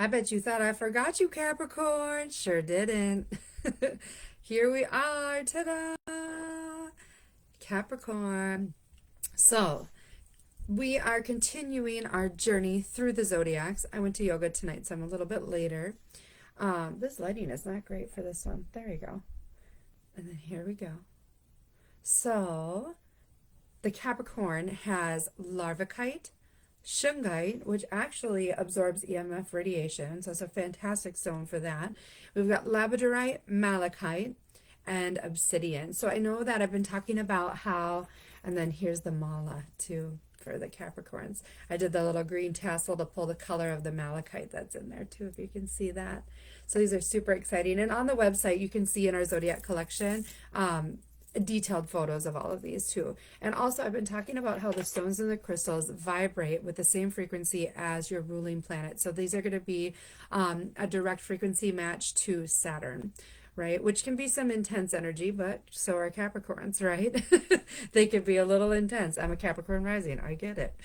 I bet you thought I forgot you, Capricorn. Sure didn't. Here we are. Ta-da! Capricorn. So, we are continuing our journey through the zodiacs. I went to yoga tonight, so I'm a little bit later. This lighting is not great for this one. There you go. And then here we go. So, the Capricorn has Larvikite, Shungite, which actually absorbs EMF radiation, so it's a fantastic stone for that. We've got Labradorite, Malachite, and Obsidian. So I know that I've been talking about how, and then here's the mala too for the Capricorns. I did the little green tassel to pull the color of the malachite that's in there too, if you can see that. So these are super exciting. And on the website, you can see in our Zodiac collection, detailed photos of all of these too. And also I've been talking about how the stones and the crystals vibrate with the same frequency as your ruling planet. So these are going to be a direct frequency match to Saturn, right? Which can be some intense energy, but so are Capricorns, right? They can be a little intense. I'm a Capricorn rising. I get it.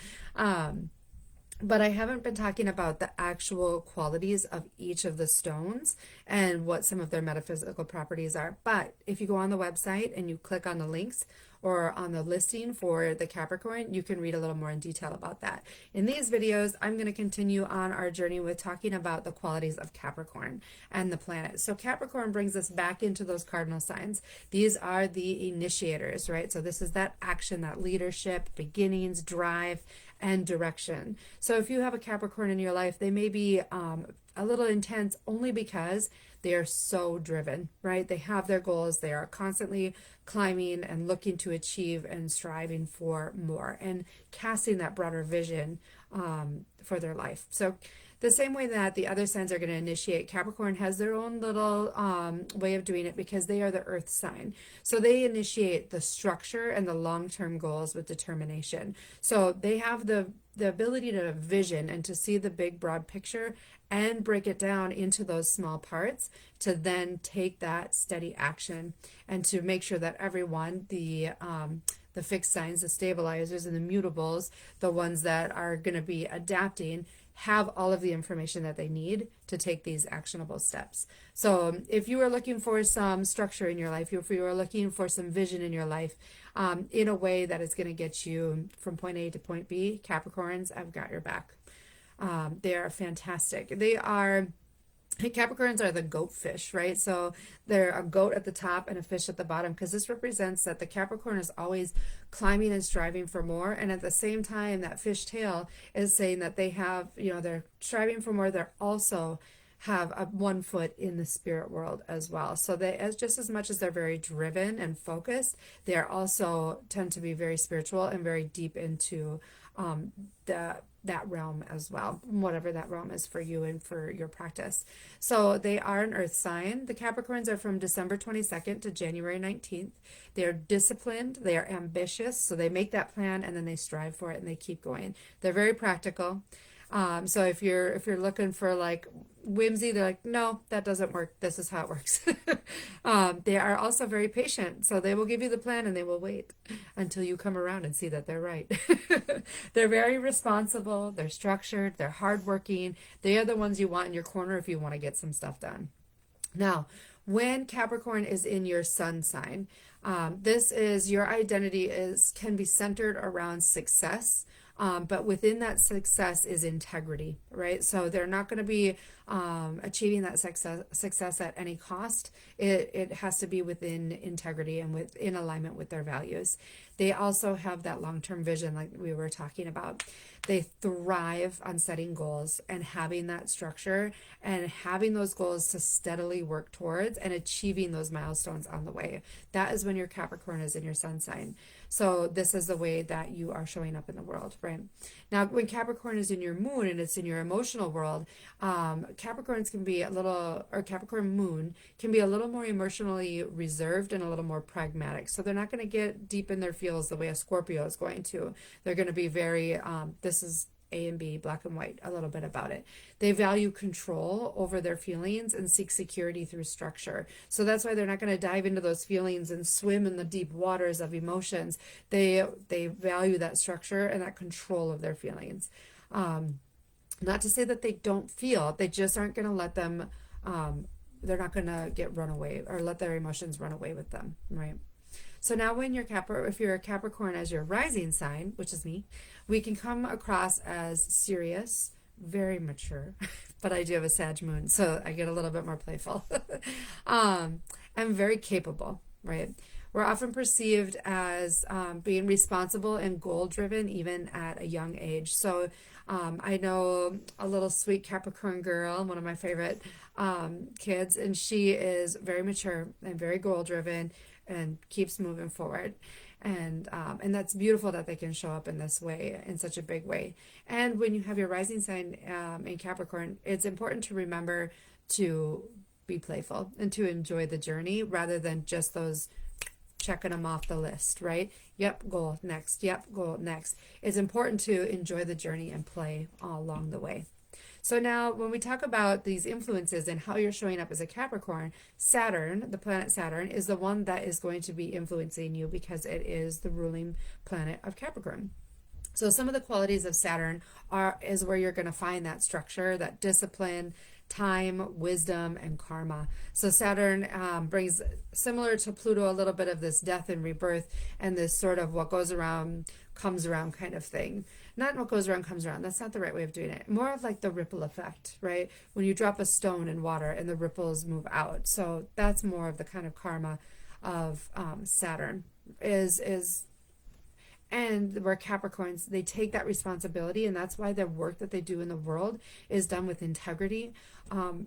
But I haven't been talking about the actual qualities of each of the stones and what some of their metaphysical properties are. But if you go on the website and you click on the links or on the listing for the Capricorn, you can read a little more in detail about that. In these videos, I'm going to continue on our journey with talking about the qualities of Capricorn and the planet. So Capricorn brings us back into those cardinal signs. These are the initiators, right? So this is that action, that leadership, beginnings, drive, and direction. So if you have a Capricorn in your life, they may be a little intense only because they are so driven, right? They have their goals. They are constantly climbing and looking to achieve and striving for more and casting that broader vision for their life. So the same way that the other signs are going to initiate, Capricorn has their own little way of doing it because they are the earth sign. So they initiate the structure and the long-term goals with determination. So they have the ability to vision and to see the big broad picture and break it down into those small parts to then take that steady action and to make sure that everyone, the fixed signs, the stabilizers and the mutables, the ones that are going to be adapting, have all of the information that they need to take these actionable steps. So if you are looking for some structure in your life, if you are looking for some vision in your life, in a way that is going to get you from point A to point B, Capricorns, I've got your back. They are fantastic. Capricorns are the goat fish, right? So they're a goat at the top and a fish at the bottom because this represents that the Capricorn is always climbing and striving for more. And at the same time, that fish tail is saying that they have, they're striving for more. They're also have a 1 foot in the spirit world as well. So they, as just as much as they're very driven and focused, they are also tend to be very spiritual and very deep into that realm as well, whatever that realm is for you and for your practice. So they are an earth sign. The Capricorns are from December 22nd to January 19th. They're disciplined, they are ambitious, so they make that plan and then they strive for it and they keep going. They're very practical. So if you're looking for like whimsy, they're like, no, that doesn't work. This is how it works. They are also very patient. So they will give you the plan and they will wait until you come around and see that they're right. They're very responsible. They're structured. They're hardworking. They are the ones you want in your corner if you want to get some stuff done. Now, when Capricorn is in your sun sign, this is your identity can be centered around success. But within that success is integrity, right? So they're not going to be achieving that success at any cost. It has to be within integrity and in alignment with their values. They also have that long-term vision like we were talking about. They thrive on setting goals and having that structure and having those goals to steadily work towards and achieving those milestones on the way. That is when your Capricorn is in your sun sign. So this is the way that you are showing up in the world, right? Now, when Capricorn is in your moon and it's in your emotional world, Capricorns can be Capricorn moon can be a little more emotionally reserved and a little more pragmatic. So they're not going to get deep in their feels the way a Scorpio is going to. They're going to be very, this is A and B, black and white, a little bit about it. They value control over their feelings and seek security through structure. So that's why they're not going to dive into those feelings and swim in the deep waters of emotions. They value that structure and that control of their feelings. Not to say that they don't feel, they just aren't going to let them, they're not going to get run away or let their emotions run away with them, right? So now when you're if you're a Capricorn as your rising sign, which is me, we can come across as serious, very mature, but I do have a Sag moon, so I get a little bit more playful. I'm very capable, right? We're often perceived as being responsible and goal-driven even at a young age. So I know a little sweet Capricorn girl, one of my favorite kids, and she is very mature and very goal-driven and keeps moving forward. And that's beautiful that they can show up in this way, in such a big way. And when you have your rising sign in Capricorn, it's important to remember to be playful and to enjoy the journey rather than just those checking them off the list, right? Yep, goal, next. Yep, goal, next. It's important to enjoy the journey and play all along the way. So now when we talk about these influences and how you're showing up as a Capricorn, Saturn, the planet Saturn, is the one that is going to be influencing you because it is the ruling planet of Capricorn. So some of the qualities of Saturn is where you're going to find that structure, that discipline, time, wisdom, and karma. So Saturn brings, similar to Pluto, a little bit of this death and rebirth and this sort of what goes around comes around kind of thing. Not what goes around comes around. That's not the right way of doing it. More of like the ripple effect, right? When you drop a stone in water and the ripples move out. So that's more of the kind of karma of Saturn is and where Capricorns, they take that responsibility, and that's why the work that they do in the world is done with integrity,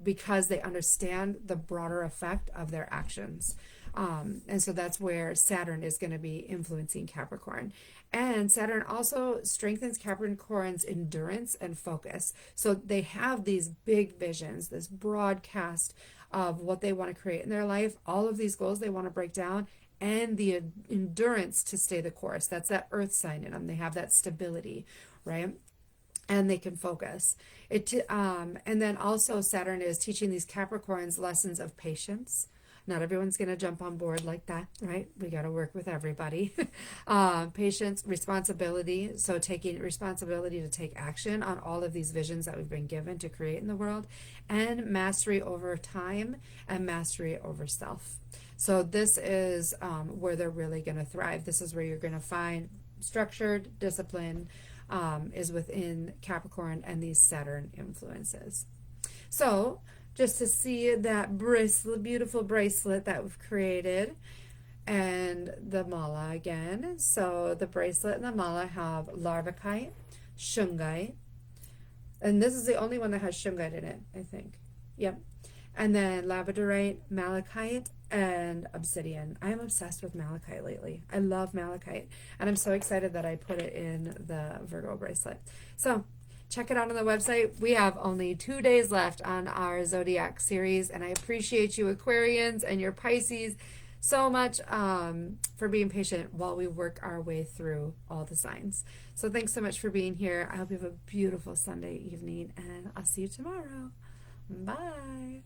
because they understand the broader effect of their actions. And so that's where Saturn is going to be influencing Capricorn. And Saturn also strengthens Capricorn's endurance and focus. So they have these big visions, this broad cast of what they want to create in their life, all of these goals they want to break down, and the endurance to stay the course. That's that earth sign in them. They have that stability, right? And they can focus. And then also Saturn is teaching these Capricorns lessons of patience. Not everyone's going to jump on board like that, right? We got to work with everybody. Patience, responsibility. So taking responsibility to take action on all of these visions that we've been given to create in the world, and mastery over time and mastery over self. So this is where they're really going to thrive. This is where you're going to find structured discipline is within Capricorn and these Saturn influences. So just to see that bracelet, beautiful bracelet that we've created, and the mala again. So the bracelet and the mala have larvakite, shungite, and this is the only one that has shungite in it, I think. Yep. And then labradorite, malachite, and obsidian. I am obsessed with malachite lately. I love malachite, and I'm so excited that I put it in the Virgo bracelet. So check it out on the website. We have only 2 days left on our Zodiac series, and I appreciate you Aquarians and your Pisces so much for being patient while we work our way through all the signs. So thanks so much for being here. I hope you have a beautiful Sunday evening, and I'll see you tomorrow. Bye.